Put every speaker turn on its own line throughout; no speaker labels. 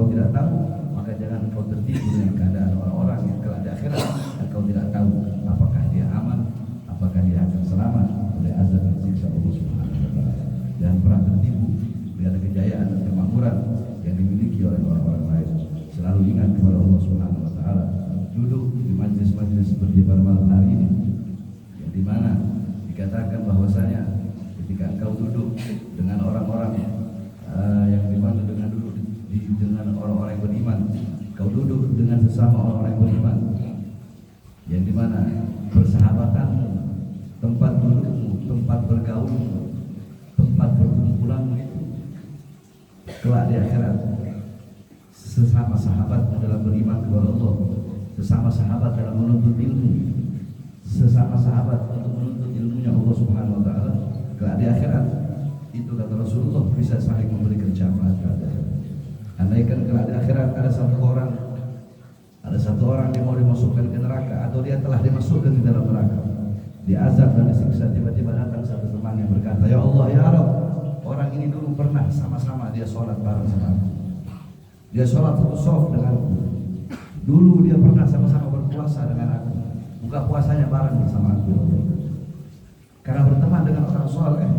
engkau tidak tahu, maka jangan engkau tertipu dengan keadaan orang-orang yang kelak di akhirat engkau tidak tahu apakah dia aman, apakah dia akan selamat dari azab dan siksa Allah Subhanahu wa taala. Jangan pernah tertipu dengan kejayaan dan kemakmuran yang dimiliki oleh orang-orang lain. Selalu ingat kepada Allah Subhanahu wa taala. Duduk di majlis-majlis seperti pada malam hari ini, yang dimana dikatakan bahwasanya ketika engkau duduk dengan orang-orang yang dimana dengan duduk dengan orang-orang yang beriman, kau duduk dengan sesama orang-orang yang beriman, yang dimana persahabatanmu, tempat dudukmu, tempat bergaulmu, tempat berkumpulanmu itu kelak di akhirat sesama sahabatmu dalam beriman kepada Allah, sesama sahabat dalam menuntut ilmu, sesama sahabat untuk menuntut ilmunya Allah Subhanahu wa taala. Kelak di akhirat itu kata Rasulullah bisa saling memberikan syafaat. Andaikan kelak di akhirat ada satu orang yang mau dimasukkan ke neraka atau dia telah dimasukkan di dalam neraka, diazab dan disiksa, tiba-tiba datang satu teman yang berkata, ya Allah, ya Rabb, orang ini dulu pernah sama-sama dia sholat bareng sama aku, dia sholat satu shaf denganku, dulu dia pernah sama-sama berpuasa dengan aku, buka puasanya bareng bersama aku. Karena berteman dengan orang soleh,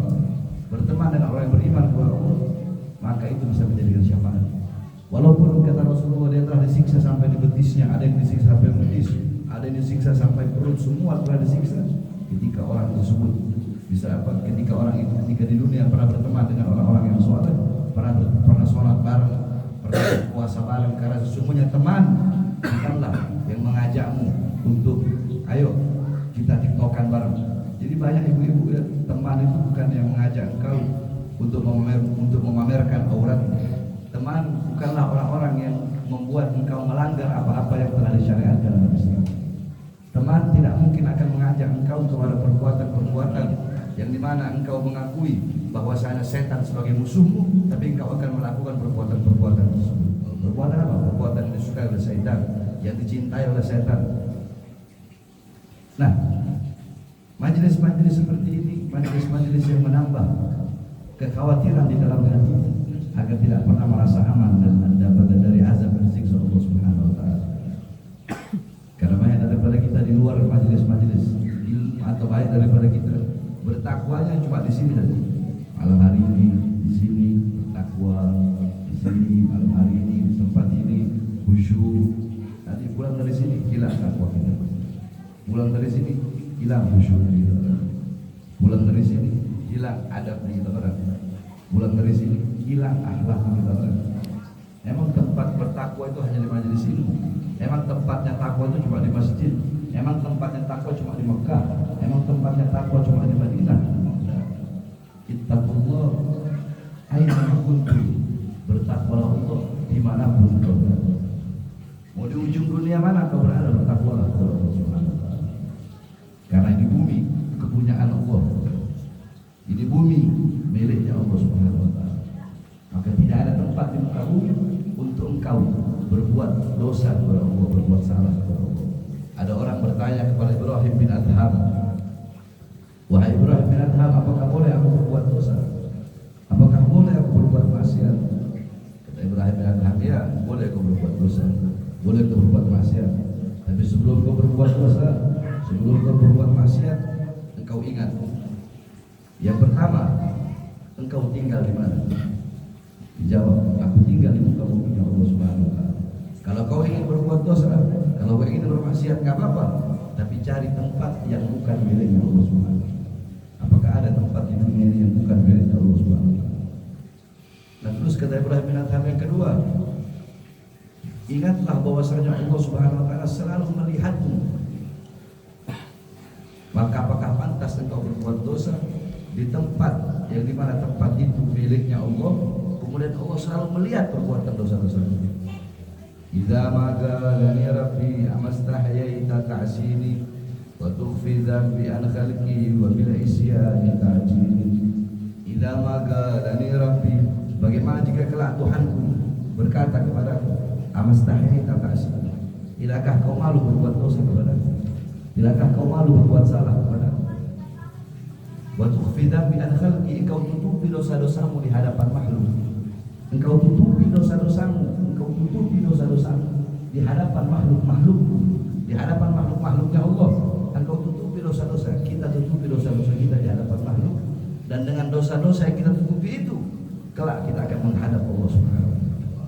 berteman dengan orang yang beriman kepada Allah, maka itu bisa menjadikan syafaat. Walaupun kata Rasulullah dia telah disiksa sampai di betisnya, ada yang disiksa sampai betis, ada yang disiksa sampai perut, semua telah disiksa. Ketika orang tersebut bisa apa? Ketika orang itu ketika di dunia pernah berteman dengan orang-orang yang soleh, pernah sholat bareng, pernah puasa bareng, karena sesungguhnya teman bukanlah yang mengajakmu untuk ayo kita tiktokan bareng. Jadi banyak ibu-ibu ya, teman itu bukan yang mengajak engkau untuk memamerkan aurat. Teman bukanlah orang-orang yang membuat engkau melanggar apa-apa yang telah disyariatkan dalam Islam. Teman tidak mungkin akan mengajak engkau kepada perbuatan-perbuatan yang dimana engkau mengakui bahwasanya setan sebagai musuhmu, tapi engkau akan melakukan perbuatan-perbuatan tersebut. Perbuatan apa? Perbuatan yang disukai oleh setan, yang dicintai oleh setan. Nah, majelis-majelis seperti ini, majelis-majelis yang menambah kekhawatiran di dalam hati agar tidak pernah merasa aman dan mendapatkan dari azab dan siksa Allah Subhanahu wa taala. Karena banyak daripada kita di luar majelis-majelis ilmu, atau banyak daripada kita bertakwanya cuma di sini saja. Malam hari ini di sini bertakwa, di sini malam hari ini di tempat ini khusyuk. Nanti pulang dari sini hilang takwa kita. Pulang dari sini hilang khusyuk kita. Pulang dari sini hilang adab kita orang. Pulang dari sini hilang akhlak kita orang. Emang tempat bertakwa itu hanya di majelis ilmu? Emang tempatnya takwa itu cuma di masjid? Emang tempatnya takwa cuma di Mekah? Emang tempatnya takwa cuma di Madinah? Ittaqullah aina kuntum, bertakwalah Allah dimanapun kau berada. Mau di ujung dunia mana kau berada, bertakwalah kepada Allah Subhanahu wa taala. Karena ini bumi kepunyaan Allah, ini bumi miliknya Allah Subhanahu wa taala. Maka tidak ada tempat di muka bumi untuk engkau berbuat dosa kepada Allah, berbuat salah kepada Allah. Ada orang bertanya kepada Ibrahim bin Adham, wahai Ibrahim bin Adham, apakah boleh aku berbuat dosa? Apakah boleh aku berbuat maksiat? Kata Ibrahim bin Adham, ya boleh kau berbuat dosa, boleh kau berbuat maksiat. Tapi sebelum kau berbuat dosa, sebelum kau berbuat maksiat, engkau ingat. Yang pertama, engkau tinggal di mana? Dijawab, aku tinggal di muka bumi Allah Subhanahu wa taala. Kalau kau ingin berbuat dosa, kalau kau ingin bermaksiat, enggak apa-apa, tapi cari tempat yang bukan miliknya Allah Subhanahu wa taala. Apakah ada tempat di dunia ini yang bukan miliknya Allah Subhanahu wa taala? Nah, terus kata Ibrahim bin Adham yang kedua, ingatlah bahwasanya Allah Subhanahu wa taala selalu melihatmu. Maka apakah pantas engkau berbuat dosa di tempat yang dimana tempat itu miliknya Allah, kemudian Allah selalu melihat perbuatan dosa-dosa itu. Idza magalani rabbi amastahyaita ta'sini wa tukhfi dhanbi an khalqi wa bil isyani ta'jini. Idza magalani rabbi, bagaimana jika kelak Tuhanku berkata kepadaku, amastahyaita ta'sini, tidakkah kau malu berbuat dosa kepadaku? Tidakkah kau malu berbuat salah kepadaku? Wa tukhfi dhanbi an khalqi, kau tutupi dosa-dosamu di hadapan makhluk. Engkau tutupi dosa-dosamu, engkau tutupi dosa-dosamu di hadapan makhluk-makhlukmu, di hadapan makhluk-makhluknya Allah. Engkau tutupi dosa-dosa, kita tutupi dosa-dosa kita di hadapan makhluk, dan dengan dosa-dosa yang kita tutupi itu, kelak kita akan menghadap Allah Subhanahu wa taala.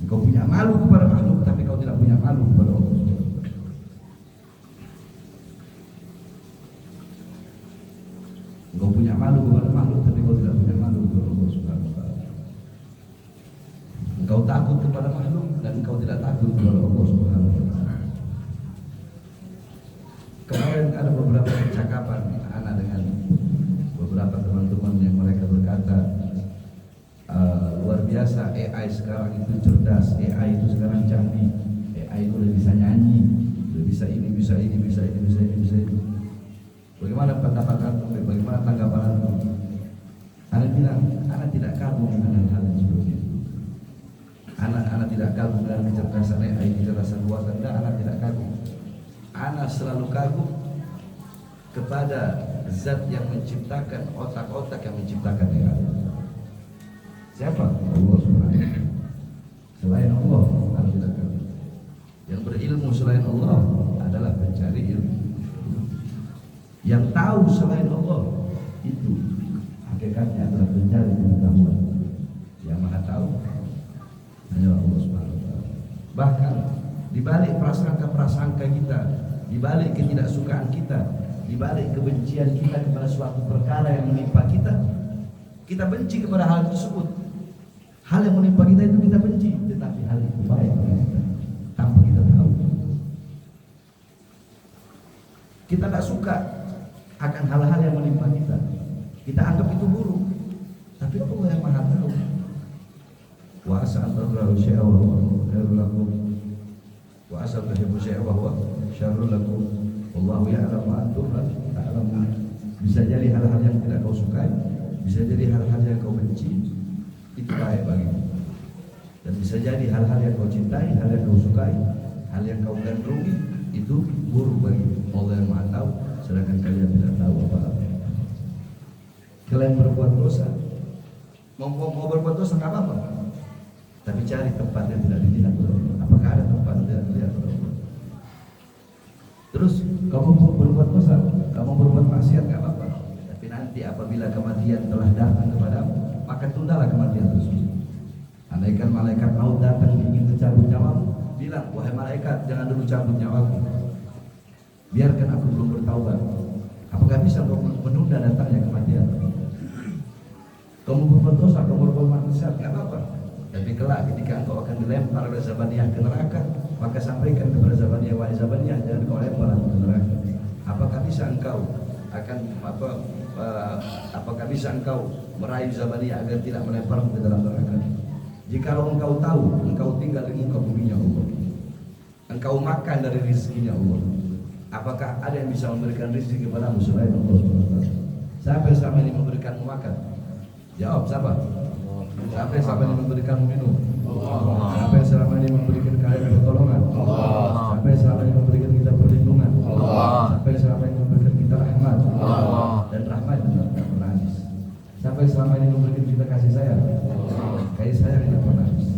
Engkau punya malu kepada makhluk, tapi kau tidak punya malu kepada Allah. Engkau punya malu kepada makhluk, tapi kau tidak punya malu kepada Allah Subhanahu wa taala. Engkau takut kepada makhluk dan engkau tidak takut kepada Allah Subhanahu wa taala. Kemarin ada beberapa percakapan anak dengan beberapa teman-teman yang mereka berkata, luar biasa AI sekarang itu cerdas, AI itu sekarang canggih, AI itu udah bisa nyanyi, udah bisa ini, bisa ini, bisa ini, bisa ini, bisa ini. Bagaimana pendapat antum? Bagaimana tanggapan antum? Anak bilang, anak tidak kagum dengan hal yang seperti itu. Anak tidak kagum dengan kecerdasan AI, kecerdasan buatan, dan anak tidak kagum. Anak selalu kagum kepada zat yang menciptakan otak-otak yang menciptakan AI. Siapa? Allah Subhanahu. Selain Allah, anak tidak kagum. Yang berilmu selain Allah adalah pencari ilmu. Yang tahu selain Allah itu hakikatnya adalah pencari pengetahuan. Yang maha tahu hanyalah Allah Subhanahu wa taala. Bahkan di balik prasangka-prasangka kita, di balik ketidaksukaan kita, di balik kebencian kita kepada suatu perkara yang menimpa kita, kita benci kepada hal tersebut. Hal yang menimpa kita itu kita benci, tetapi hal itu baik bagi kita tanpa kita tahu. Kita tak suka akan hal-hal yang menimpa kita, kita anggap itu buruk, tapi Allah yang maha tahu. Wa asal takrahu syai'a wa huwa khairul lakum wa asal tuhibbu syai'a wa huwa syarrul lakum wallahu ya'lamu wa antum la ta'lamun. Bisa jadi hal-hal yang tidak kau sukai, bisa jadi hal-hal yang kau benci, itu baik bagimu, dan bisa jadi hal-hal yang kau cintai, hal yang kau sukai, hal yang kau gandrungi, itu buruk bagimu. Allah yang maha tahu, sedangkan kalian tidak tahu apa-apa. Kalian berbuat dosa, mau berbuat dosa nggak apa-apa, tapi cari tempat yang tidak dilihat oleh Allah. Apakah ada tempat yang tidak dilihat oleh Allah? Terus kamu berbuat dosa, kamu berbuat maksiat nggak apa-apa, tapi nanti apabila kematian telah datang kepadamu, maka tundalah kematian tersebut. Andaikan malaikat maut datang ingin mencabut nyawamu, bilang, wahai malaikat, jangan dulu cabut nyawaku, biarkan aku belum bertaubat. Apakah bisa kau menunda datangnya kematian? Kamu berbuat dosa, kamu berbuat maksiat, nggak apa-apa, tapi kelak ketika engkau akan dilempar oleh Zabaniyah ke neraka, maka sampaikan kepada Zabaniyah, wahai Zabaniyah, jangan kau lempar aku ke neraka. Apakah bisa engkau akan apakah bisa engkau meraih Zabaniyah agar tidak melemparmu ke dalam neraka? Jikalau engkau tahu, engkau tinggal di muka buminya Allah, engkau makan dari rezekinya Allah, apakah ada yang bisa memberikan rezeki kepadamu selain Allah SWT? Siapa yang selama ini memberikanmu makan? Jawab, siapa? Siapa yang selama ini memberikanmu minum? Allah. Siapa yang selama ini memberikan kalian pertolongan? Allah. Siapa yang selama ini memberikan kita perlindungan? Allah. Siapa yang selama ini memberikan kita rahmat? Allah. Dan rahmat itu tidak pernah habis. Siapa yang selama ini memberikan kita kasih sayang? Allah. Kasih sayang tidak pernah habis.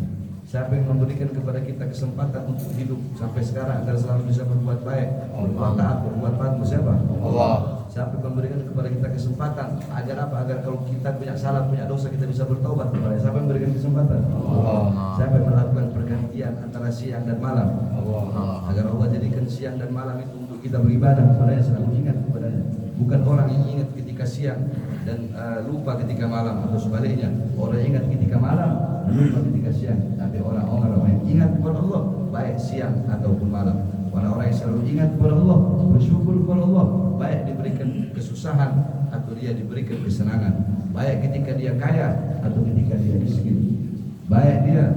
Siapa yang memberikan kepada kita kesempatan untuk hidup sampai sekarang agar selalu bisa berbuat baik, berbuat taat, berbuat patuh? Siapa? Allah. Siapa yang memberikan kepada kita kesempatan agar apa? Agar kalau kita punya salah, punya dosa, kita bisa bertobat kepada. Siapa yang memberikan kesempatan? Allah. Siapa yang melakukan pergantian antara siang dan malam? Allah. Agar Allah jadikan siang dan malam itu untuk kita beribadah kepadanya, selalu ingat kepadanya. Bukan orang yang ingat ketika siang dan lupa ketika malam, atau sebaliknya, orang yang ingat ketika malam lupa ketika siang. Tapi orang-orang yang ingat kepada Allah baik siang ataupun malam. Orang-orang yang selalu ingat kepada Allah, bersyukur kepada Allah, baik diberikan kesusahan atau dia diberikan kesenangan, baik ketika dia kaya atau ketika dia miskin, baik dia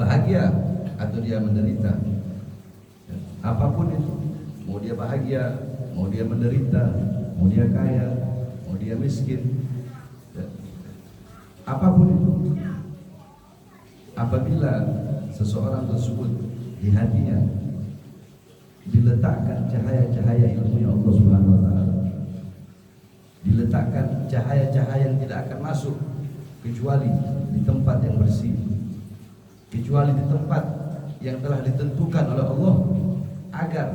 bahagia atau dia menderita. Apapun itu, mau dia bahagia, mau dia menderita, mau dia kaya, mau dia miskin, apapun itu, apabila seseorang tersebut di hatinya diletakkan cahaya-cahaya ilmunya Allah Subhanahu wa taala, diletakkan cahaya-cahaya yang tidak akan masuk kecuali di tempat yang bersih, kecuali di tempat yang telah ditentukan oleh Allah agar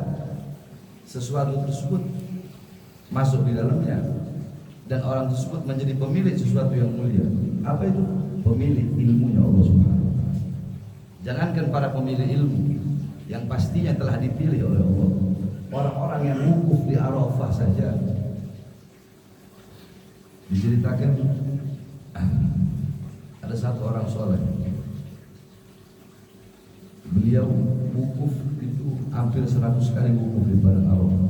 sesuatu tersebut masuk di dalamnya dan orang tersebut menjadi pemilik sesuatu yang mulia. Apa itu? Pemilik ilmunya Allah Subhanahu wa taala. Jangankan para pemilik ilmu yang pastinya telah dipilih oleh Allah, orang-orang yang wukuf di Arafah saja diceritakan ada satu orang soleh, beliau wukuf itu hampir 100 kali wukuf di padang Arafah.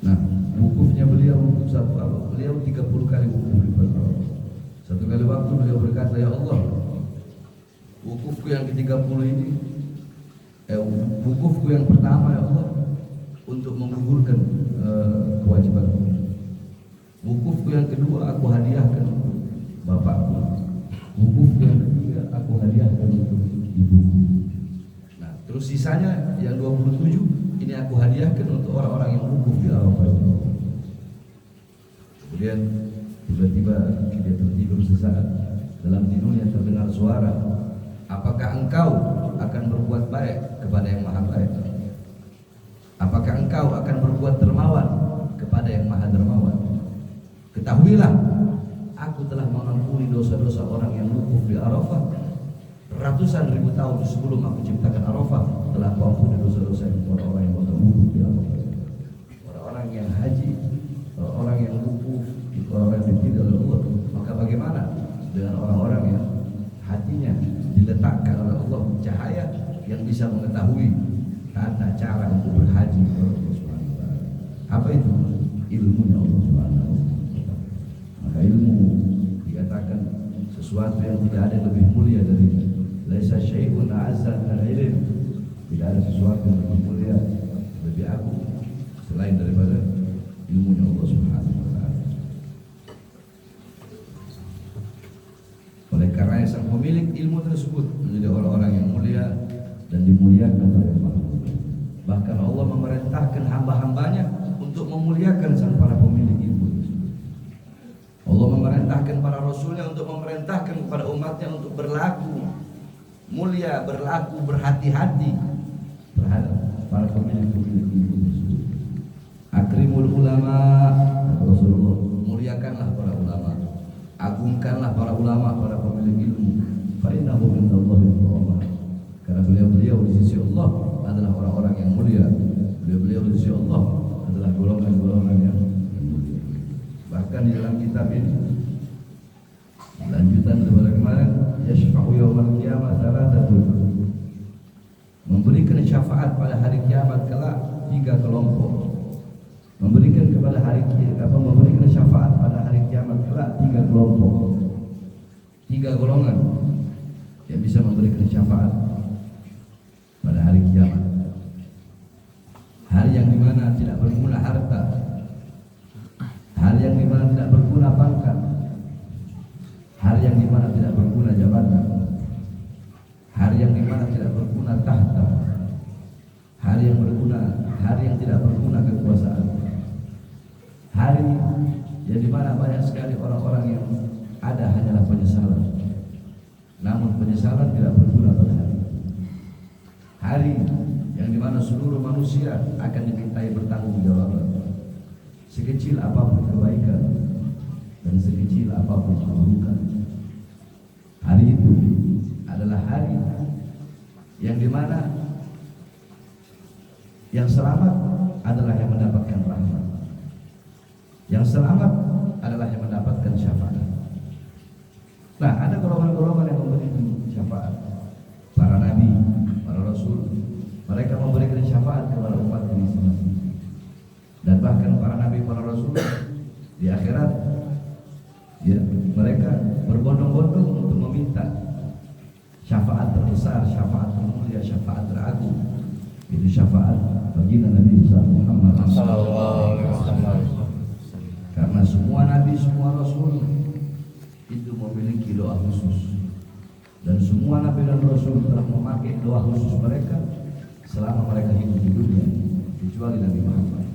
Nah, wukufnya beliau wukuf satu Arafah, beliau 30 kali wukuf di padang Arafah. Satu kali waktu beliau berkata, ya Allah, wukufku yang ke-30 ini, wukufku yang pertama ya Allah untuk menggugurkan kewajibanku. Wukufku yang kedua aku hadiahkan untuk bapakku. Wukufku yang ketiga aku hadiahkan untuk ibuku. Nah, terus sisanya yang 27 ini aku hadiahkan untuk orang-orang yang wukuf di Arafah. Kemudian tiba-tiba dia tertidur sesaat. Dalam tidurnya terdengar suara, apakah engkau akan berbuat baik kepada yang maha baik? Apakah engkau akan berbuat dermawan kepada yang maha dermawan? Ketahuilah, aku telah mengampuni dosa-dosa orang yang wukuf di Arafah ratusan ribu tahun sebelum aku ciptakan Arafah. Telah aku ampuni dosa-dosa orang-orang yang wukuf di Arafah. Orang-orang yang haji, orang yang wukuf, orang yang dipilih oleh Allah. Maka bagaimana dengan orang-orang yang hatinya diletakkan oleh Allah cahaya yang bisa mengetahui tata cara untuk berhaji kepada Allah Subhanahu wa taala? Apa itu? Ilmunya Allah Subhanahu wa taala. Maka ilmu dikatakan sesuatu yang tidak ada yang lebih mulia darinya. Laisa syai'un a'azza min al-ilm. Tidak ada sesuatu yang lebih mulia, lebih agung selain daripada ilmunya Allah Subhanahu wa taala. Oleh karena sang pemilik ilmu tersebut menjadi orang-orang yang mulia dan dimuliakan oleh Allah. Bahkan Allah memerintahkan hamba-hambanya untuk memuliakan sang para pemilik ilmu. Allah memerintahkan para rasulnya untuk memerintahkan kepada umatnya untuk berlaku mulia, berlaku berhati-hati terhadap para pemilik-pemilik ilmu tersebut. Akrimul ulama, Rasulullah, muliakanlah para ulama, agungkanlah para ulama, para pemilik ilmu. Fa innahu mindallahi rahmah. Karena beliau-beliau di sisi Allah adalah orang-orang yang mulia. Beliau-beliau di sisi Allah adalah golongan-golongan yang mulia. Bahkan di dalam kitab ini lanjutan daripada kemarin, yashfa'u yaumal qiyamah thalathatun, memberikan syafaat pada hari kiamat kelak 3 kelompok. Memberikan kepada memberikan syafaat pada hari kiamat kelak 3 kelompok, 3 golongan yang bisa memberikan syafaat pada hari kiamat. Hari yang dimana tidak berguna harta, hari yang dimana tidak berguna pangkat, hari yang dimana tidak berguna jabatan, hari yang dimana tidak berguna tahta, hari yang tidak berguna kekuasaan, hari yang dimana banyak sekali orang-orang yang ada hanyalah penyesalan, namun penyesalan tidak berguna pada hari. Hari yang dimana seluruh manusia akan dimintai bertanggungjawaban, sekecil apapun kebaikan dan sekecil apapun keburukan. Hari itu adalah hari yang dimana yang selamat adalah yang mendapatkan rahmat, yang selamat adalah yang mendapatkan syafaat. Nah, ada golongan-golongan yang memberikan syafaat. Para nabi, para rasul, mereka memberikan syafaat kepada umat ini masing-masing. Dan bahkan para nabi, para rasul di akhirat, ya, mereka berbondong-bondong untuk meminta syafaat terbesar, syafaat termulia, syafaat teragung. Itu syafaat bagi Nabi Muhammad SAW. Karena semua nabi, semua rasul itu memiliki doa khusus, dan semua nabi dan rasul telah memakai doa khusus mereka selama mereka hidup di dunia, kecuali Nabi Muhammad.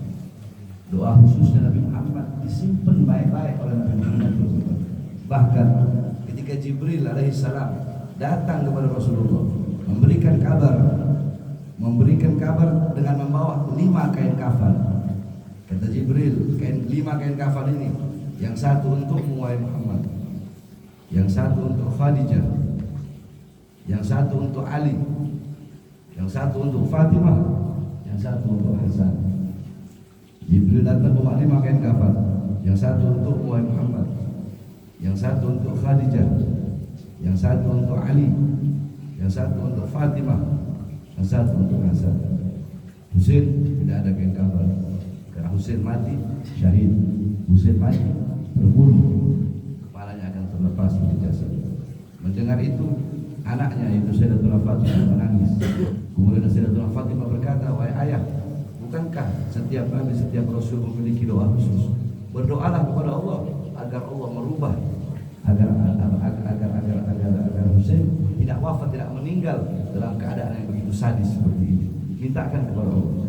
Doa khususnya Nabi Muhammad disimpan baik-baik oleh Nabi Muhammad Jibril alaihi salam datang kepada Rasulullah memberikan kabar dengan membawa 5 kain kafan. Kata Jibril, 5 kain kafan ini, yang satu untuk wahai Muhammad, yang satu untuk Khadijah, yang satu untuk Ali, yang satu untuk Fatimah, yang satu untuk Hasan. Jibril datang bawa 5 kain kafan, yang satu untuk wahai Muhammad, yang satu untuk Khadijah, yang satu untuk Ali, yang satu untuk Fatimah, yang satu untuk Hasan. Husain tidak ada kain kafan karena Husain mati syahid. Husain mati terbunuh, kepalanya akan terlepas dari jasad. Mendengar itu, anaknya yaitu Sayyidatuna Fatimah menangis. Kemudian Sayyidatuna Fatimah berkata, wahai ayah, bukankah setiap nabi, setiap rasul memiliki doa khusus? Berdoalah kepada Allah agar Allah merubah, agar Husain tidak wafat, tidak meninggal dalam keadaan yang begitu sadis seperti ini. Mintakan kepada Allah.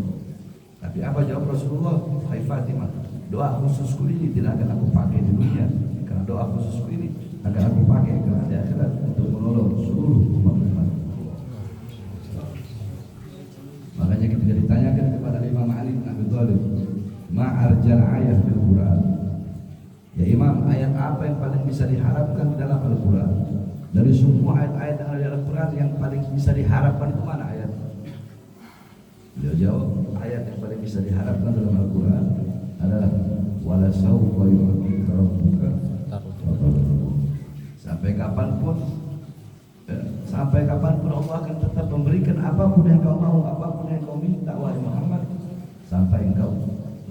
Tapi apa jawab Rasulullah? Hai Fatimah, doa khususku ini tidak akan aku pakai di dunia, karena doa khususku ini akan aku pakai kelak di akhirat untuk menolong seluruh umat. Makanya ketika ditanyakan kepada Imam Ali bin Abi Thalib, ma'arjal ayat fil Quran, ya Imam, ayat apa yang paling bisa diharapkan di dalam Al-Quran? Dari semua ayat-ayat yang ada di Al-Quran, yang paling bisa diharapkan itu mana ayat? Beliau jawab, ayat yang paling bisa diharapkan dalam Al-Quran adalah wala sawfa yu'tika rabbuka fatardah. Sampai kapanpun Allah akan tetap memberikan apapun yang kau mau, apapun yang kau minta wahai Muhammad, sampai engkau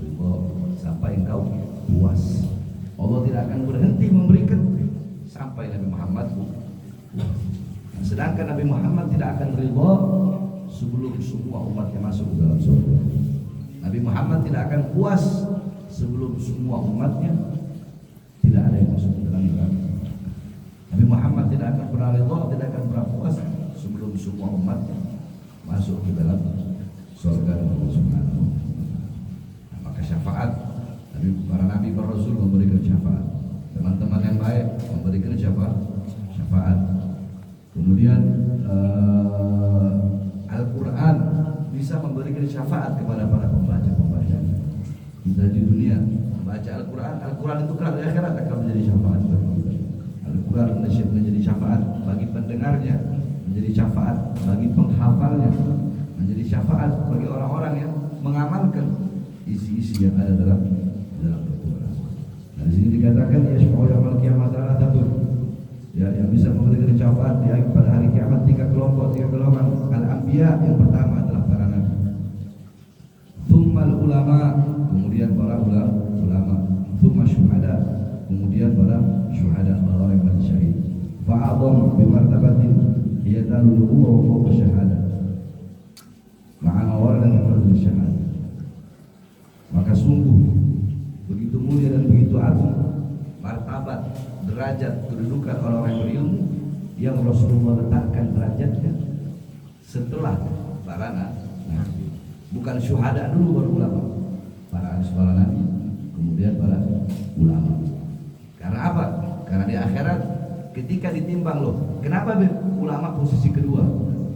ridha, sampai engkau puas. Allah tidak akan berhenti memberikan sampai Nabi Muhammad puas. Sedangkan Nabi Muhammad tidak akan ridha sebelum semua umatnya masuk ke dalam surga. Nabi Muhammad tidak akan puas sebelum semua umatnya tidak ada yang masuk ke dalam neraka. Nabi Muhammad tidak akan pernah ridha, tidak akan pernah puas sebelum semua umatnya masuk ke dalam surga Allah Subhanahu. Maka syafaat para nabi, para rasul memberikan syafaat. Teman-teman yang baik memberikan syafaat. Kemudian Al-Quran bisa memberikan syafaat kepada para pembaca. Kita di dunia membaca Al-Quran, Al-Quran itu kelak di akhirat akan menjadi syafaat bagi kita. Al-Quran menjadi syafaat bagi pendengarnya, menjadi syafaat bagi penghafalnya, menjadi syafaat bagi orang-orang yang mengamalkan isi-isi yang ada dalam Al-Quran. Nah, di sini dikatakan ya yaumul qiyamah satu, ya, yang bisa memberikan syafaat pada hari kiamat 3 kelompok, 3 golongan. Al-Anbiya, yang pertama adalah para nabi. Tsummal ulama, kemudian para ulama. Tsumma syuhada, kemudian para syuhada, orang yang mati syahid. Fa'adham bi martabatin yadallu huwa fawqa syahada. Ma'ana warada min fadli syahada. Maka sungguh begitu mulia dan begitu agung martabat, derajat, kedudukan orang-orang yang berilmu yang Rasulullah letakkan derajatnya setelah para nabi. Bukan syuhada dulu baru ulama. Para nabi, kemudian para ulama. Karena apa? Karena di akhirat ketika ditimbang loh, kenapa ulama posisi kedua,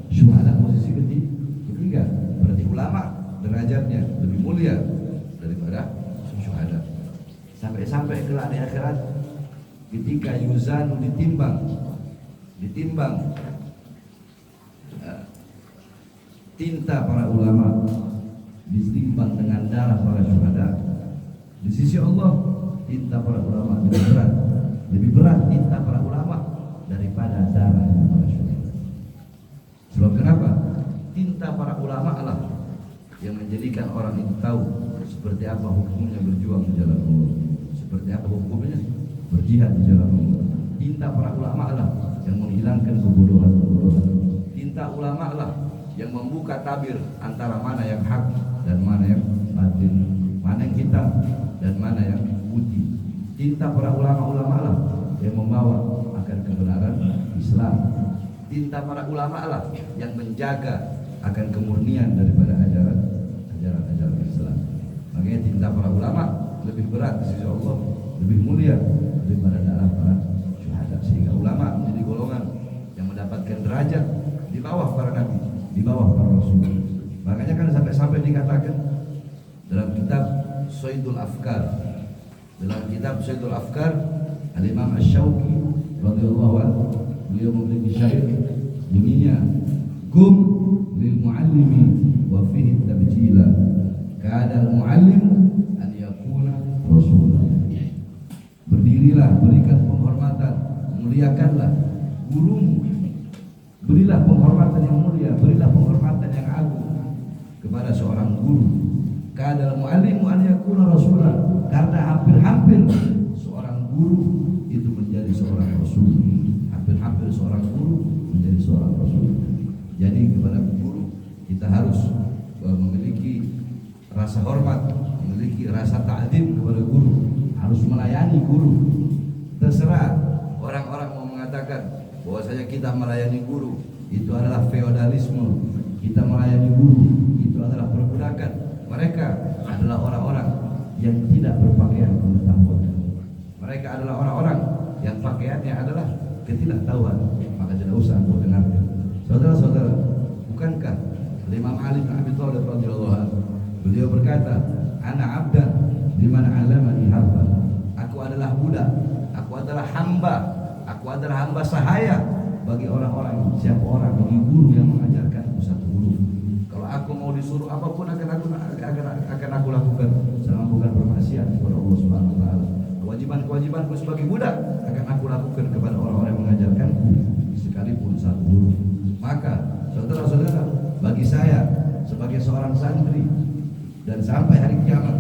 syuhada posisi ketiga? Berarti ulama derajatnya lebih mulia daripada syuhada. Sampai kelak di akhirat ketika yuzanu ditimbang tinta para ulama ditimbang dengan darah para syuhada. Di sisi Allah tinta para ulama lebih berat tinta para ulama daripada darah para syuhada. Sebab kenapa? Tinta para ulama lah yang menjadikan orang itu tahu seperti apa hukumnya berjuang di jalan Allah, seperti apa hukumnya berjihad di jalan Allah. Tinta para ulama lah yang menghilangkan kebodohan. Tinta ulama lah yang membuka tabir antara mana yang hak dan mana yang batil, mana yang hitam dan mana yang putih. Tinta para ulama lah yang membawa akan kebenaran Islam. Tinta para ulama lah yang menjaga akan kemurnian daripada ajaran Islam. Makanya tinta para ulama lebih berat di sisi Allah, lebih mulia daripada darah para syuhada. Sehingga ulama dikatakan dalam kitab Saidul Afkar. Dalam kitab Saidul Afkar, Al-Imam Asy-Syauqi radhiyallahu anhu beliau memiliki syair bunyinya, "Qum lil muallimi wa fihi tabjila, kadal muallim an yakuna rasulah." Berdirilah, berikan penghormatan, muliakanlah gurumu. Berilah penghormatan yang mulia, berilah penghormatan yang agung kepada seorang guru. Kadal muallimu an yakuna rasulah, karena hampir-hampir seorang guru itu menjadi seorang rasul. Hampir-hampir seorang guru menjadi seorang rasul. Jadi kepada guru kita harus memiliki rasa hormat, memiliki rasa ta'zim kepada guru, harus melayani guru. Terserah orang-orang mau mengatakan bahwasanya kita melayani guru itu adalah feodalisme, kita melayani guru itu adalah perbudakan. Mereka adalah orang-orang yang tidak berpakaian pengetahuan. Mereka adalah orang-orang yang pakaiannya adalah ketidaktahuan. Maka tidak usah engkau dengarkan. Saudara-saudara, bukankah Imam Ali bin Abi Thalib radhiyallahu anhu beliau berkata, "Ana 'abdan liman 'allamani harba." Aku adalah budak, aku adalah hamba sahaya bagi orang-orang, siapa orang, bagi guru yang mengajarkanku satu huruf. Kalau aku mau disuruh apapun akan aku lakukan selama bukan bermaksiat kepada Allah Subhanahu wa taala. Kewajibanku sebagai budak akan aku lakukan kepada orang-orang yang mengajarkanku sekalipun satu huruf. Maka saudara-saudara, bagi saya sebagai seorang santri dan sampai hari kiamat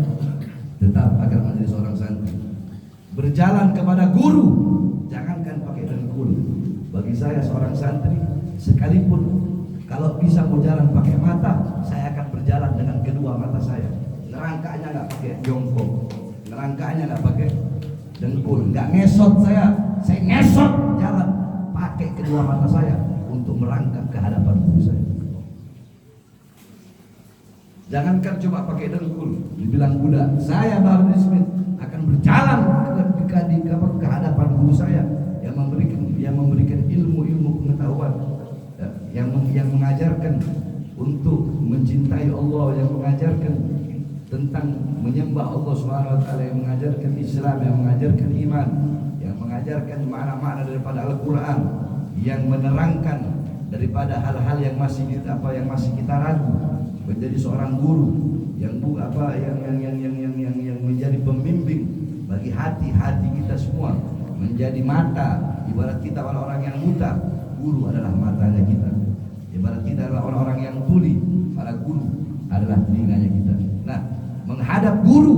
tetap akan menjadi seorang santri, berjalan kepada guru, jangankan pakai dengkul. Bagi saya seorang santri, sekalipun kalau bisa mau jalan pakai mata, saya akan berjalan dengan kedua mata saya. Ngerangkanya nggak pakai jongkok, ngerangkanya nggak pakai dengkul, nggak ngesot saya ngesot jalan pakai kedua mata saya untuk merangkak ke hadapan guru saya. Jangankan cuma pakai dengkul, dibilang budak, saya Bahar Smith akan berjalan ke hadapan guru saya yang memberikan ilmu pengetahuan, yang mengajarkan untuk mencintai Allah, yang mengajarkan tentang menyembah Allah Subhanahu wa taala, yang mengajarkan Islam, yang mengajarkan iman, yang mengajarkan makna-makna daripada Al-Qur'an, yang menerangkan daripada hal-hal yang masih kita ragu. Menjadi seorang guru yang menjadi pembimbing bagi hati-hati kita semua, menjadi mata. Ibarat kita orang-orang yang buta, guru adalah matanya kita. Ibarat kita adalah orang-orang yang tuli, para guru adalah telinganya kita. Nah, menghadap guru,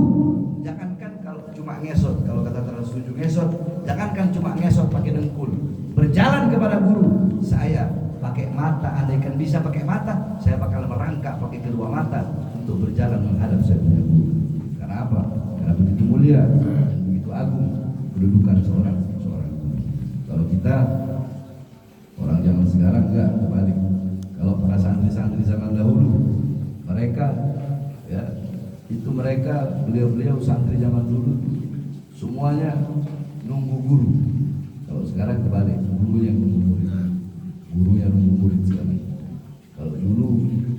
jangankan kalau cuma ngesot, kalau kata setuju ngesot, jangankan cuma ngesot pakai dengkul, berjalan kepada guru, saya pakai mata, andaikan bisa pakai mata, saya bakal merangkak pakai kedua mata untuk berjalan menghadap saya punya guru. Karena apa? Karena begitu mulia, begitu agung kedudukan seorang guru. Kalau kita orang zaman sekarang enggak, kebalik. Kalau para santri-santri zaman dahulu, mereka beliau-beliau santri zaman dulu semuanya nunggu guru. Kalau sekarang kebalik, guru yang nunggu murid. Gurunya nunggu murid sekarang. Kalau dulu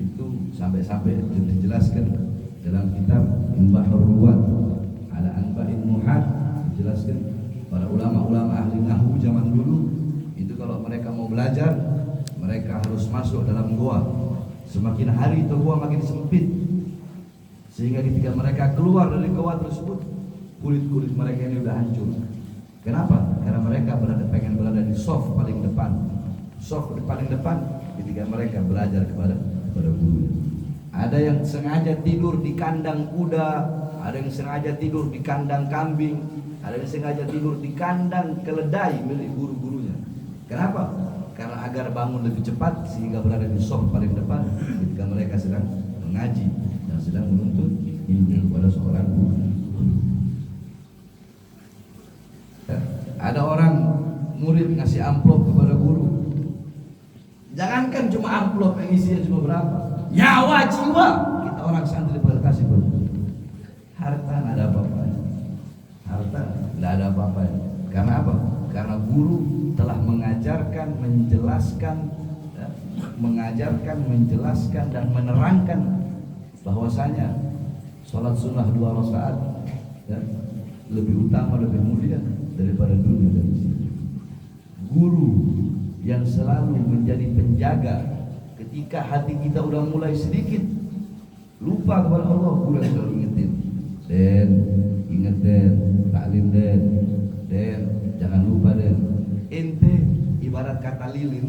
itu sampai dijelaskan dalam kitab Imbahur Ruwat ala Anba'in Muhad, dijelaskan para ulama-ulama ahli nahwu zaman dulu itu kalau mereka mau belajar, mereka harus masuk dalam goa. Semakin hari itu goa makin sempit, sehingga ketika mereka keluar dari goa tersebut, kulit-kulit mereka ini udah hancur. Kenapa? Karena mereka pengen berada di soft paling depan. Soft di paling depan ketika mereka belajar kepada guru. Ada yang sengaja tidur di kandang kuda, ada yang sengaja tidur di kandang kambing, ada yang sengaja tidur di kandang keledai milik guru-gurunya. Kenapa? Karena agar bangun lebih cepat sehingga berada di soft paling depan ketika mereka sedang mengaji dan sedang menuntut ilmu kepada seorang guru. Ada orang murid ngasih amplop kepada guru. Jangankan cuma amplop yang isinya cuma berapa, nyawa jiwa kita orang santri pada kasih buat guru. Harta nggak ada apa-apanya. Harta nggak ada apa-apanya. Karena apa? Karena guru telah mengajarkan, menjelaskan dan menerangkan bahwasanya sholat sunnah 2 rakaat ya, lebih utama, lebih mulia daripada dunia dan istri. Guru yang selalu menjadi penjaga ketika hati kita udah mulai sedikit lupa kepada Allah, guru yang selalu ingetin, ingat taklim jangan lupa ente ibarat kata lilin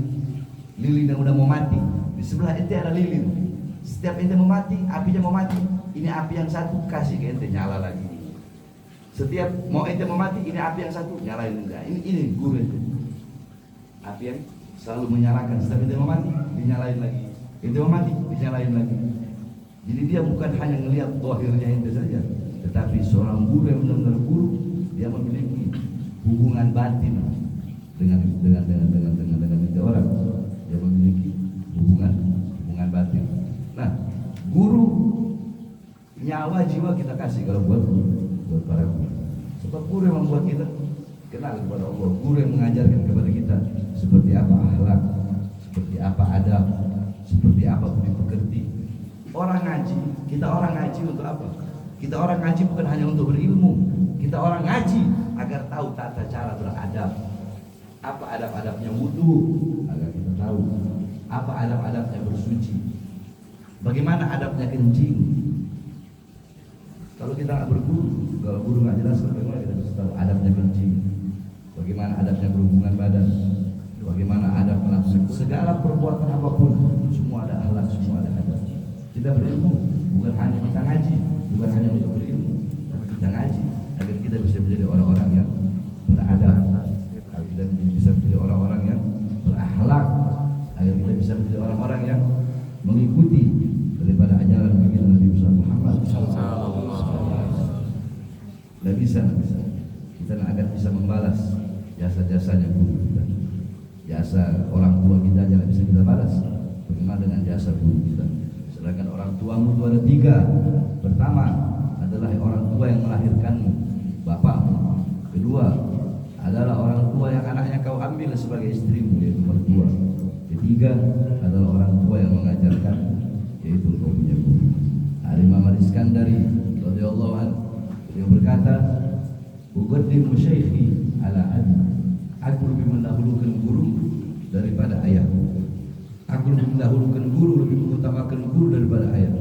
yang udah mau mati, di sebelah ente ada lilin. Setiap ente mau mati, apinya mau mati, ini api yang satu kasih ke ente nyala lagi. Setiap mau ente mau mati, ini api yang satu nyalain enggak. Ini guru ente, api yang selalu menyalakan. Setiap ente mau mati, dinyalain lagi. Ente mau mati, dinyalain lagi. Jadi dia bukan hanya ngelihat zahirnya ente saja, tetapi seorang guru yang benar-benar guru, dia memiliki hubungan batin dengan itu orang. Dia memiliki hubungan batin. Nah, guru nyawa jiwa kita kasih kalau buat para guru. Sebab guru yang membuat kita kenal kepada Allah, guru yang mengajarkan kepada kita seperti apa akhlak, seperti apa adab, seperti apa budi pekerti. Orang ngaji, kita orang ngaji untuk apa? Kita orang ngaji bukan hanya untuk berilmu. Kita orang ngaji agar tahu tata cara beradab. Apa adab-adabnya wudu, agar kita tahu. Apa adab-adabnya bersuci. Bagaimana adabnya kencing. Kalau kita nggak berguru, kalau guru nggak jelaskan, bagaimana kita bisa tahu adabnya kencing, bagaimana adabnya berhubungan badan, bagaimana adab melakukan segala perbuatan apapun, semua ada akhlak, semua ada adab. Kita berilmu bukan hanya kita ngaji, bukan hanya untuk berilmu, tapi kita ngaji agar kita bisa menjadi orang-orang yang beradab, agar kita bisa menjadi orang-orang yang berakhlak, agar kita bisa menjadi orang-orang yang mengikuti daripada ajaran baginda Nabi Muhammad sallallahu alaihi wasallam. Dan bisa kita agar bisa membalas jasa-jasanya guru kita. Jasa orang tua kita jangan bisa kita balas. Bagaimana dengan jasa guru kita? Sedangkan orang tuamu itu ada 3. Pertama adalah orang tua yang melahirkanmu, bapakmu. Kedua adalah orang tua yang anaknya kau ambil sebagai istrimu, yaitu mertua. Ketiga adalah orang tua yang mengajarkan, yaitu kau punya guru. Imam Al-Iskandari radhiyallahu anhu beliau berkata, "Uqaddimu syaikhi ala abi." Aku lebih mendahulukan guru daripada ayahku. Aku lebih mendahulukan guru, lebih mengutamakan guru daripada ayah.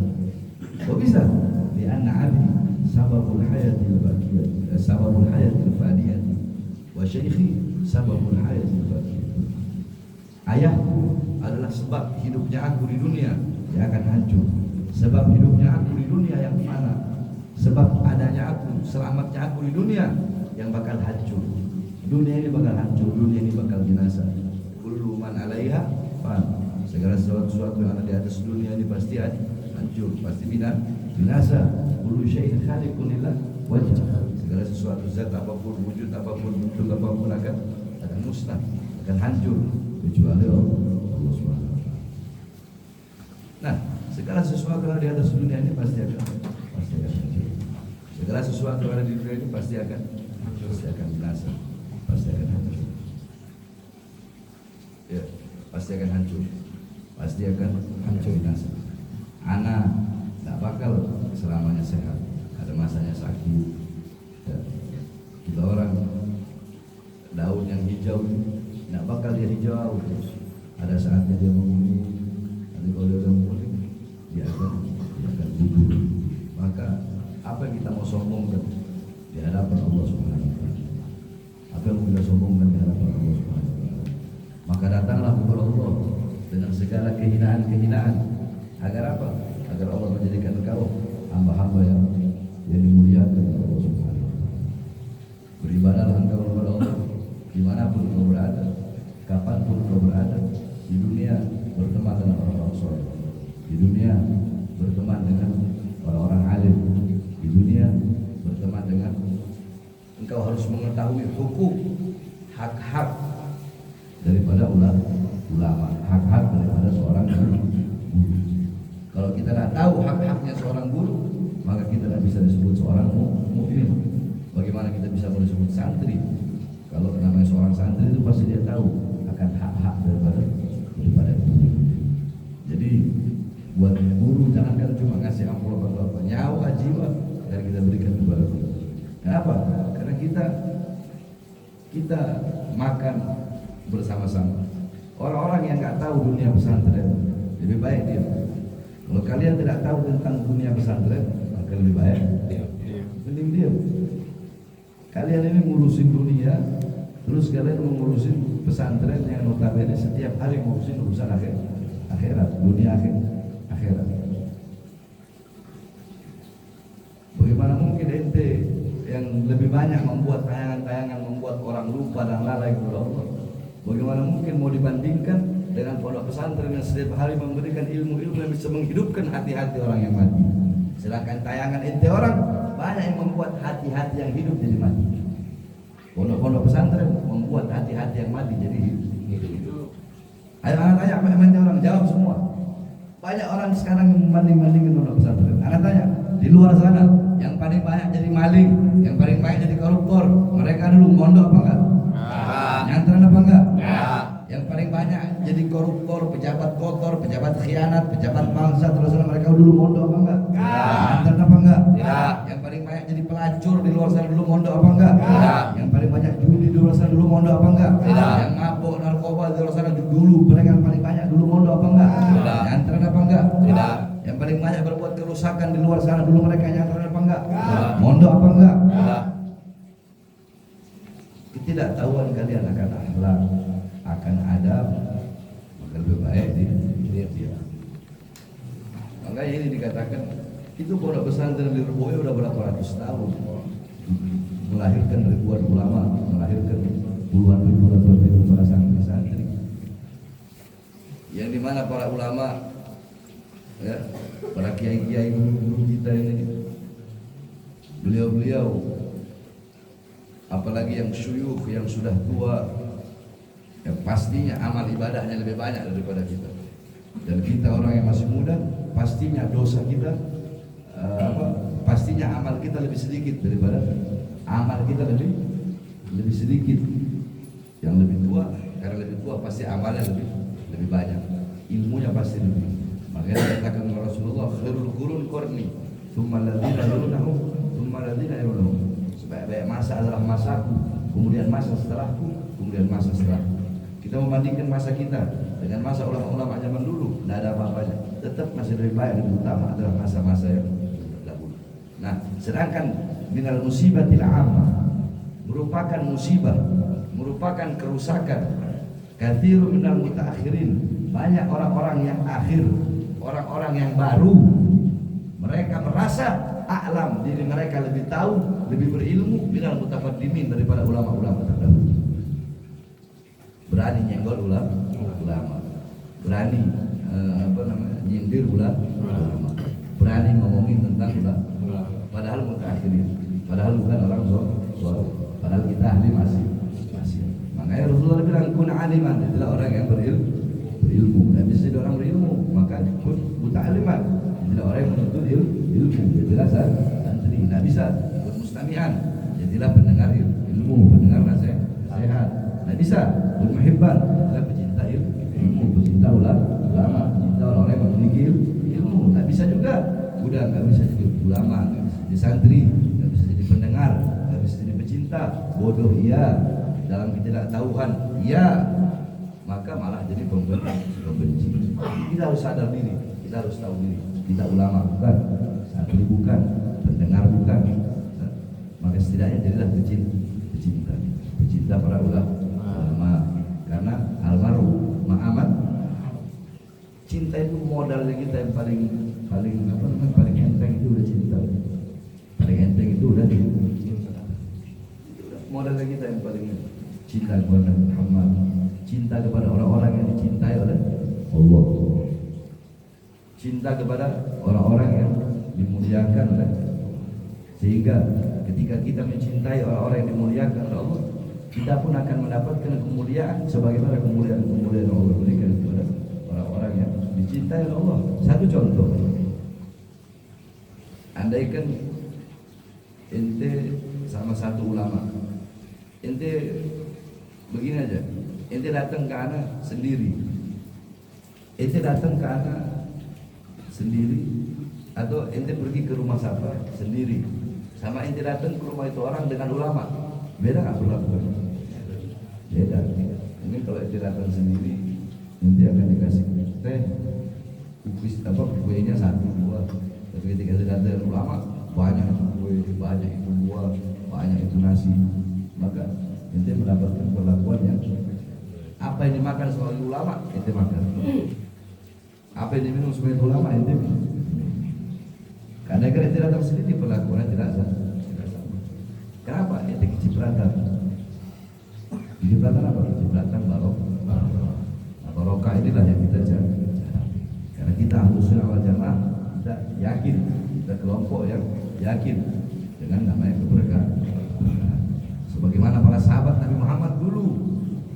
Kok bisa? Di anna abi sababul hayatil baqiyah, sababul hayatil fadiyah, wa syaikhi sababul hayatil baqiyah. Ayahku adalah sebab hidupnya aku di dunia yang akan hancur. Sebab hidupnya aku di dunia yang mana? Sebab adanya aku, selamatnya aku di dunia yang bakal hancur. Dunia ini bakal hancur, dunia ini bakal binasa. Kullu man 'alaiha fan. Segala sesuatu yang ada di atas dunia ini pasti hancur, pasti binasa. Kullu syai'in khaliqun lillah wajh. Segala sesuatu zat apapun, wujud apapun, bentuk apapun akan musnah, akan hancur kecuali Allah Subhanahu wa taala. Nah, segala sesuatu yang ada di atas dunia ini pasti akan hancur. Segala sesuatu yang ada di dunia ini pasti akan binasa, pasti akan hancur. Ya, pasti akan hancur, pasti akan binasa. Anak tak bakal selamanya sehat, ada masanya sakit. Ya. Kita orang daun yang hijau tidak bakal dia hijau terus. Ada saatnya dia menguning. Nanti kalau dia udah menguning, dia akan gugur. Maka apa yang kita mau sombongkan di hadapan Allah Subhanahu wa taala? Apa yang kita sombongkan di hadapan Allah Subhanahu wa taala? Maka datanglah kepada Allah dengan segala kehinaan-kehinaan. Agar apa? Agar Allah menjadikan engkau hamba-hamba yang dimuliakan oleh Allah Subhanahu wa taala. Beribadahlah engkau kepada Allah dimanapun kau berada, kapanpun kau berada. Di dunia berteman dengan orang-orang soleh, di dunia berteman dengan orang-orang alim, di dunia berteman dengan engkau harus mengetahui hukum, hak-hak daripada ulama, hak-hak daripada seorang guru. Kalau kita tidak tahu hak-haknya seorang guru, maka kita tidak bisa disebut seorang mukmin. Bagaimana kita bisa disebut santri? Kalau namanya seorang santri itu pasti dia tahu akan hak-hak daripada guru. Jadi buat guru jangankan cuma ngasih amplop Kenapa? Karena kita makan bersama-sama. Orang-orang yang nggak tahu dunia pesantren lebih baik diam. Kalau kalian tidak tahu tentang dunia pesantren, maka lebih baik mending diam. Kalian ini ngurusin dunia, terus kalian mengurusin pesantren yang notabene setiap hari ngurusin urusan akhirat, dunia akhirat. Bagaimana mungkin ente yang lebih banyak membuat tayangan-tayangan membuat orang lupa dan lalai kepada Allah? Bagaimana mungkin mau dibandingkan dengan pondok pesantren yang setiap hari memberikan ilmu-ilmu yang bisa menghidupkan hati-hati orang yang mati? Sedangkan tayangan ente orang banyak yang membuat hati-hati yang hidup jadi mati. Pondok-pondok pesantren membuat hati-hati yang mati jadi hidup. Ayo anak tanya, apa orang jawab semua. Banyak orang sekarang yang membanding-bandingkan pondok pesantren. Anak tanya, di luar sana yang paling banyak jadi maling, yang paling banyak jadi koruptor, mereka dulu mondok apa enggak? Nyantren apa enggak? Yang paling banyak jadi koruptor, pejabat kotor, pejabat khianat, pejabat bangsa, terus mereka dulu mondok apa enggak? Nyantren apa enggak? Yang paling banyak jadi pelacur di luar sana dulu mondok apa enggak? Yang paling banyak judi di luar sana dulu mondok apa enggak? Yang mabuk narkoba di luar sana dulu mereka yang paling banyak dulu mondok apa enggak? Nyantren apa enggak? Yang paling banyak berbuat kerusakan di luar sana dulu mereka nyantren apa enggak? Mondok apa enggak? Ketidaktahuan kalian akan akhlak, akan adab, maka lebih baik dia. Makanya ini dikatakan itu pondok pesantren di Lirboyo udah berapa ratus tahun, melahirkan ribuan ulama, melahirkan puluhan ribu para santri, yang dimana para ulama, ya, para kiai-kiai guru kita ini, beliau-beliau, apalagi yang syuyukh yang sudah tua, ya pastinya amal ibadahnya lebih banyak daripada kita. Dan kita orang yang masih muda, pastinya dosa kita, pastinya amal kita lebih sedikit daripada amal kita lebih sedikit. Yang lebih tua, karena lebih tua pasti amalnya lebih banyak, ilmunya pasti lebih. Makanya dikatakan Rasulullah, khairul qurun qarni, tsumma alladziina yalunahum, tsumma alladziina yalunahum. Sebaik-baik masa adalah masaku, kemudian masa setelahku, kemudian masa setelahku. Kita membandingkan masa kita dengan masa ulama-ulama zaman dulu, tidak ada apa-apanya. Tetap masih lebih baik, lebih utama adalah masa-masa yang dahulu. Nah, sedangkan minal musibatil ammah, merupakan musibah, merupakan kerusakan. Katsiru minal mutaakhirin, banyak orang-orang yang akhir, orang-orang yang baru, mereka merasa a'lam, diri mereka lebih tahu, lebih berilmu minal mutaqaddimin daripada ulama-ulama terdahulu. Berani nyenggol ulama, berani nyindir ulama, berani ngomongin tentang ulama, padahal mutaakhirin, padahal bukan orang soleh, padahal kita ahli masih. Makanya Rasulullah bilang kun aliman, adalah orang yang berilmu. Dan bisa jadi orang berilmu, maka kun muta'aliman, adalah orang yang menuntut ilmu. Jadilah santri. Tidak bisa kun mustami'an, jadilah pendengar ilmu, pendengar nasihat. Tidak bisa kun muhibban, adalah pecinta ilmu, pecinta ulama, pecinta orang-orang yang memiliki ilmu. Tidak bisa juga udah nggak bisa jadi ulama, nggak bisa jadi santri, nggak bisa jadi pendengar, nggak bisa jadi pecinta. Bodoh iya, dalam ketidaktahuan iya, maka malah jadi pembenci. Kita harus sadar diri, kita harus tahu diri. Kita ulama bukan, santri bukan, pendengar bukan, maka setidaknya jadilah pecinta para ulama. Karena almarhum Muhammad, cinta itu modalnya kita yang paling enteng itu udah cinta. Paling enteng itu udah cinta. Modalnya kita yang paling cinta kepada Muhammad, cinta kepada orang-orang yang dicintai oleh Allah, cinta kepada orang-orang yang dimuliakan oleh, sehingga ketika kita mencintai orang-orang yang dimuliakan oleh Allah, kita pun akan mendapatkan kemuliaan sebagaimana kemuliaan yang Allah berikan kepada orang-orang yang dicintai oleh Allah. Satu contoh, andaikan ente sama satu ulama, ente begini aja, ente datang ke anak sendiri, atau ente pergi ke rumah siapa sendiri, Sama ente datang ke rumah itu orang dengan ulama, beda nggak perlakuannya? Beda. Ini kalau ente datang sendiri, nanti akan dikasih teh, kuenya 1-2. Tapi ketika ente datang ulama, banyak itu kue, banyak itu buah, banyak itu nasi. Maka ente mendapatkan perlakuan yang apa yang dimakan sebagai ulama, ente makan. Apa yang diminum sebagai ulama, ente minum. Karena kalau ente datang sendiri, perlakuannya tidak sama. Kenapa? Ente kecipratan. Kecipratan apa? Kecipratan barokah. Nah, barokah inilah yang kita cari. Karena kita Ahlussunnah wal Jamaah, kita yakin, kita kelompok yang yakin dengan namanya keberkahan. Sebagaimana para sahabat Nabi Muhammad dulu,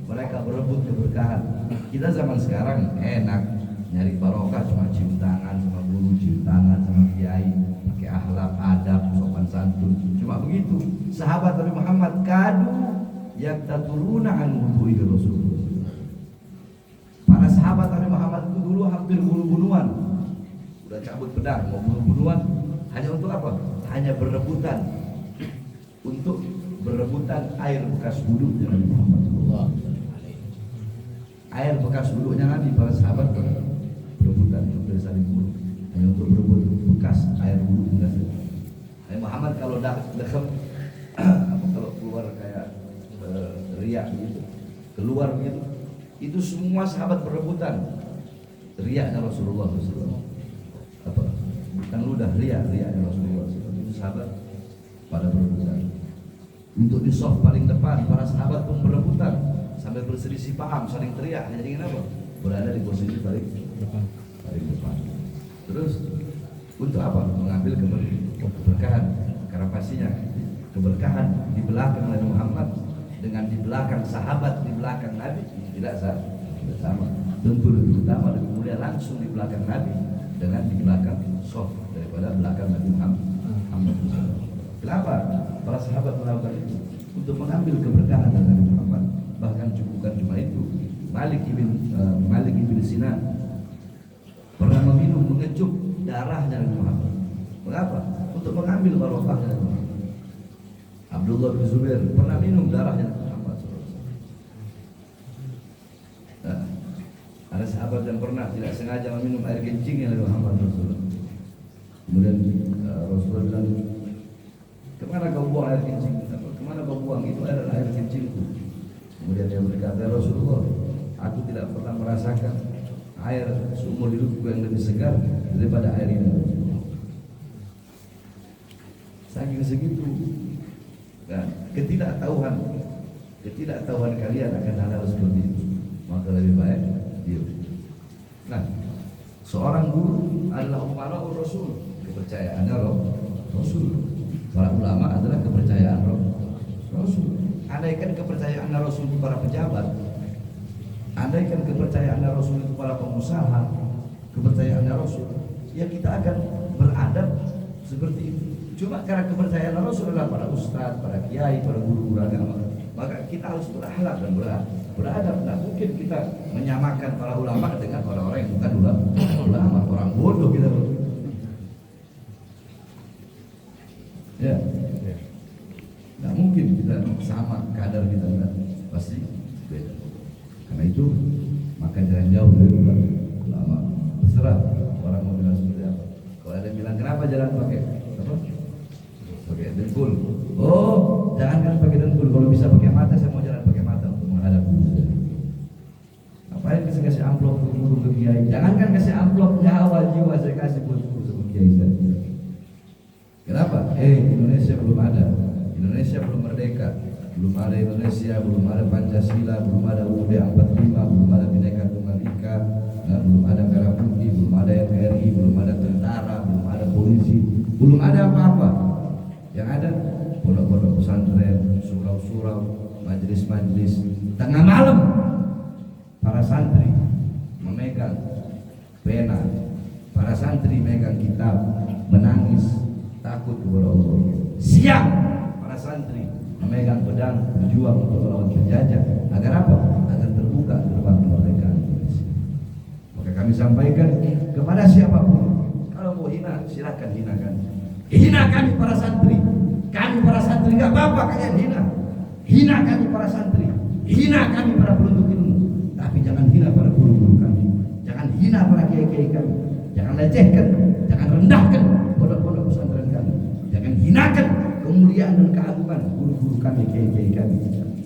mereka berebut keberkahan. Kita zaman sekarang enak nyari barokah, cuma cium tangan sama guru, cium tangan sama kiai, pakai akhlak, adab, sopan santun. Cuma begitu. Sahabat Nabi Muhammad kadu yaktaturuna an wudu'i Rasulullah. Para sahabat Nabi Muhammad itu dulu hampir bunuh-bunuhan. Udah cabut pedang mau bunuh-bunuhan, hanya untuk apa? Hanya berebutan air bekas wudhunya Nabi Muhammad. Air bekas wudhunya Nabi, para sahabat berebutan untuk saling bunuh, hanya untuk berebut bekas air wudhu. Nabi Muhammad kalau dekat kalau keluar kayak riak gitu, keluar gitu, itu semua sahabat berebutan. Riaknya Rasulullah SAW. Apa? Bukan ludah, riaknya Rasulullah SAW. Itu sahabat pada berebutan. Untuk di soft paling depan, para sahabat pun berebutan sampai berselisih paham, saling teriak. Jadi kenapa? Berada di posisi paling depan. Terus untuk apa? Mengambil keberkahan. Karena pastinya keberkahan di belakang Nabi Muhammad dengan di belakang sahabat, di belakang Nabi tidak sama. Tentu lebih utama, lebih mulia langsung di belakang Nabi dengan di belakang soft daripada belakang Nabi Muhammad. Kenapa? Para sahabat melakukan itu untuk mengambil keberkahan dari Nabi Muhammad. Bahkan bukan cuma itu, Malik ibn Sinan pernah mengecup darahnya Nabi Muhammad. Mengapa? Untuk mengambil barokahnya Nabi Muhammad. Abdullah bin Zubair pernah minum darahnya Nabi Muhammad. Nah, ada sahabat yang pernah tidak sengaja meminum air kencingnya Nabi Muhammad Rasulullah. Kemudian Rasulullah bilang, kemana kau buang air kencing? Kemana kau buang? Itu air kencingku. Kemudian dia berkata, ya Rasulullah, aku tidak pernah merasakan air seumur hidupku yang lebih segar daripada air ini. Saking segitu, kan? Ketidaktahuan kalian akan hal-hal seperti itu, maka lebih baik diam. Nah, seorang guru adalah umara'ur Rasul, kepercayaannya Rasul. Para ulama adalah kepercayaan Rasul. Andaikan kepercayaan Rasul itu para pejabat, andaikan kepercayaan Rasul itu para pengusaha, kepercayaan Rasul, ya kita akan beradab seperti itu. Cuma karena kepercayaan Rasul adalah para ustadz, para kiai, para guru agama, maka kita harus berakhlak dan beradab. Nah, mungkin kita menyamakan para ulama dengan orang-orang yang bukan ulama, orang bodoh kita. Ya, nggak mungkin kita sama kadar kita, enggak, pasti beda. Karena itu maka jangan jauh dari ulama. Terserah orang mau bilang seperti apa. Kalau ada yang bilang kenapa jalan pakai apa? Pakai dengkul. Oh, jangan pakai dengkul. Kalau bisa pakai mata, saya mau jalan pakai mata untuk menghadap guru. Ngapain kasih amplop ke guru, ke kiai? Jangankan kasih amplop, nyawa jiwa saya kasih buat guru sama kiai saya. Kenapa? Indonesia belum ada. Indonesia belum merdeka. Belum ada Indonesia, belum ada Pancasila, belum ada UUD 45, belum ada Bhinneka Tunggal Ika, belum ada Merah Putih, belum ada NKRI, belum ada tentara, belum ada polisi, belum ada apa-apa. Yang ada pondok-pondok pesantren, surau-surau, majelis-majelis. Tengah malam para santri memegang pena, para santri memegang kitab, menangis takut kepada Allah. Siang para santri memegang pedang berjuang untuk melawan penjajah. Agar apa? Agar terbuka gerbang kemerdekaan Indonesia. Maka kami sampaikan kepada siapapun, kalau mau hina silakan hinakan. Hina kami para santri, tidak apa-apa kalian hina. Hina kami para santri, hina kami para penuntut ilmu, tapi jangan hina para guru-guru kami, jangan hina para kiai-kiai kami, jangan lecehkan, jangan rendahkan pondok-pondok pesantren kami, jangan hinakan kemuliaan dan keagungan guru-guru kami, kiai-kiai kami.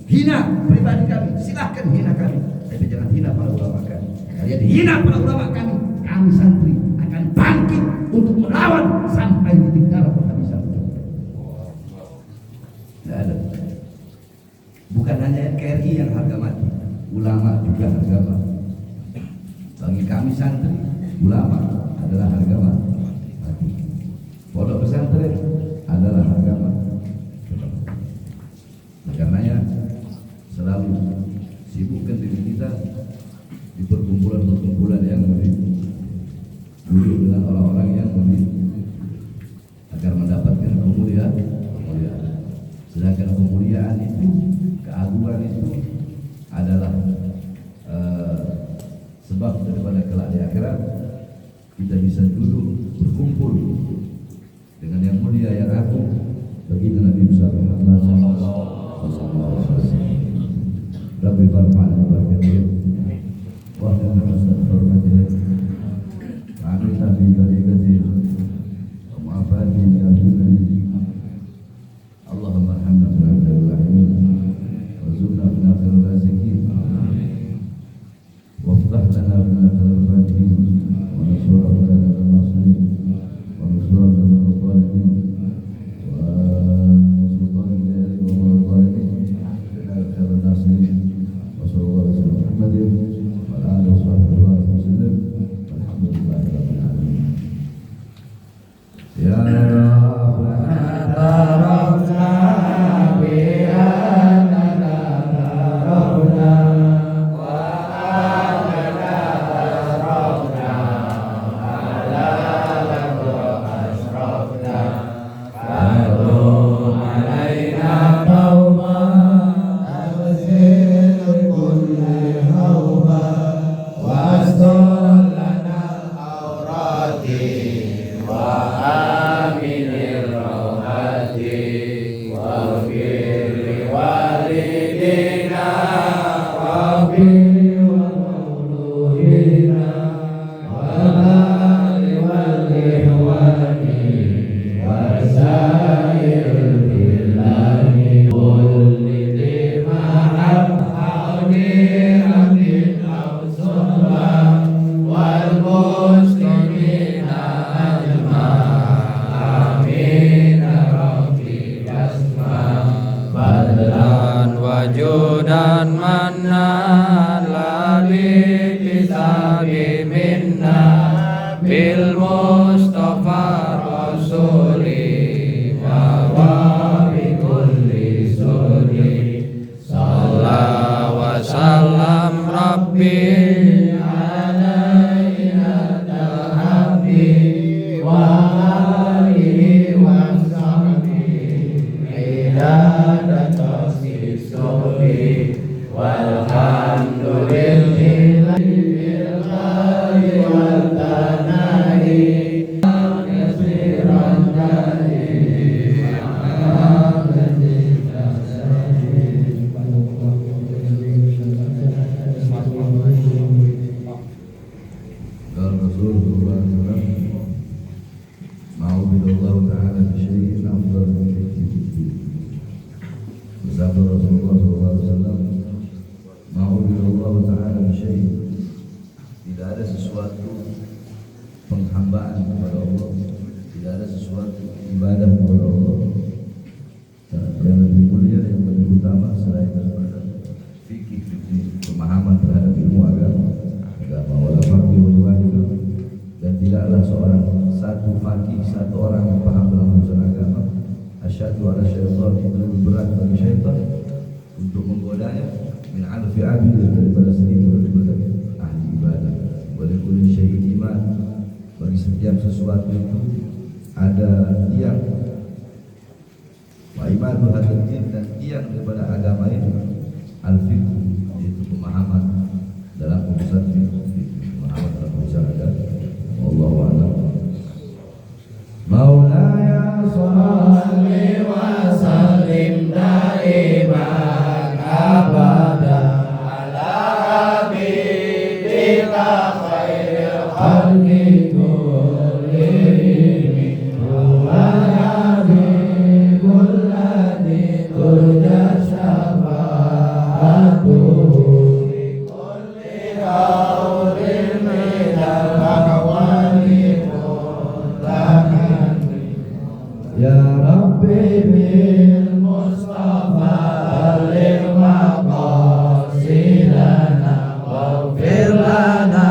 Hina pribadi kami, silahkan hina kami, tapi jangan hina para ulama kami. Kalian hina para ulama kami, kami santri akan bangkit untuk melawan sampai titik darah penghabisan. Tidak ada. Bukan hanya NKRI yang harga mati, ulama juga harga mati. Bagi kami santri, ulama adalah harga mati. Pondok pesantren adalah harga mati. Karenanya selalu sibukkan diri kita di perkumpulan-perkumpulan yang lebih duduk dengan orang-orang yang lebih agar mendapatkan kemuliaan. Sedangkan kemuliaan itu, keagungan itu adalah sebab daripada kelak di akhirat kita bisa duduk berkumpul dengan yang mulia yang agung bagi Nabi besar Muhammad sallallahu alaihi wasallam. Rabbi barfa'na barakatuh wa lana astaghfiruka amin nabi tariqati wa ma'afati min Allahumma arhamna bi rahmatil rahimin warzuqna min khairir raziqin waftah lana min khairir fatihin wa nasura lana min nasirin wa nasura lana min zalimin wa sultan al-jari wa zalimin lana khairir nasirin wa sallallahu alaihi Muhammadin wa alihi wa sahbihi wa sallam walhamdulillahi rabbil alamin. Ya Rabbana tarafna bi'annana tarafna wa annana asrafna ala laka asrafna fadum alaina qawma absir kulli hawma wastur lana awrati wa aminir rawhati wa firri walidina wa firri wa mauluhina wa bali wal ihwani wa sairil bilani kulli lima'am hauni abdin awsulah wal muslimina amin rabbi asma badlan wajudan manna labi kisabi minna bil mustafa rasuli wa bi kulli suri sallallahu wa sallam rabbi alaina tahabbi wa alihi wa sahbihi idada tasisubi walhamdulillahi billahi wal tanahi kasiran tidak ada sesuatu penghambaan kepada Allah, tidak ada sesuatu ibadah kepada Allah yang lebih mulia, yang lebih utama selain daripada fikih, pemahaman terhadap ilmu agama wala faqih wala itu. Dan tidaklah seorang satu fakih, satu orang yang paham dalam urusan agama asyaddu ala syaitan, itu lebih berat bagi syaitan untuk menggodanya min alfi abid, daripada 1000 daripada ahli ibadah. Wali kulli syai'in iman, bagi setiap sesuatu itu ada tiang. Wa imanu hadzal din, dan tiang daripada agama itu al-fiqh, yaitu pemahaman dalam urusan pemahaman dalam urusan agama. Wallahu a'lam. Maulaya shalli wa sallim
sallim daiman abadan ala habibika khairil khalqi kullihim wa habibul ladzi turja syafa'atuhu fi kulli hawlin minal ahwali mutlaqan ya Rabbi bil Mustafa lil maqasidana waghfir lana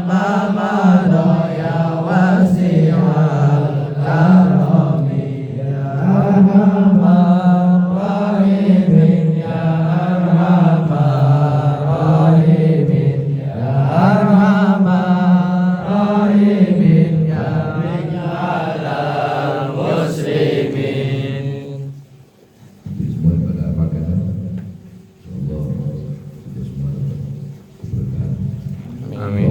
ma madha ya wasi'al karami ya arhamar rahimin ya arhamar rahimin ya arhamar rahimin ya minal muslimin.
Semua pada makanan, insyaallah kita semua dapat keberkahan.
Amin.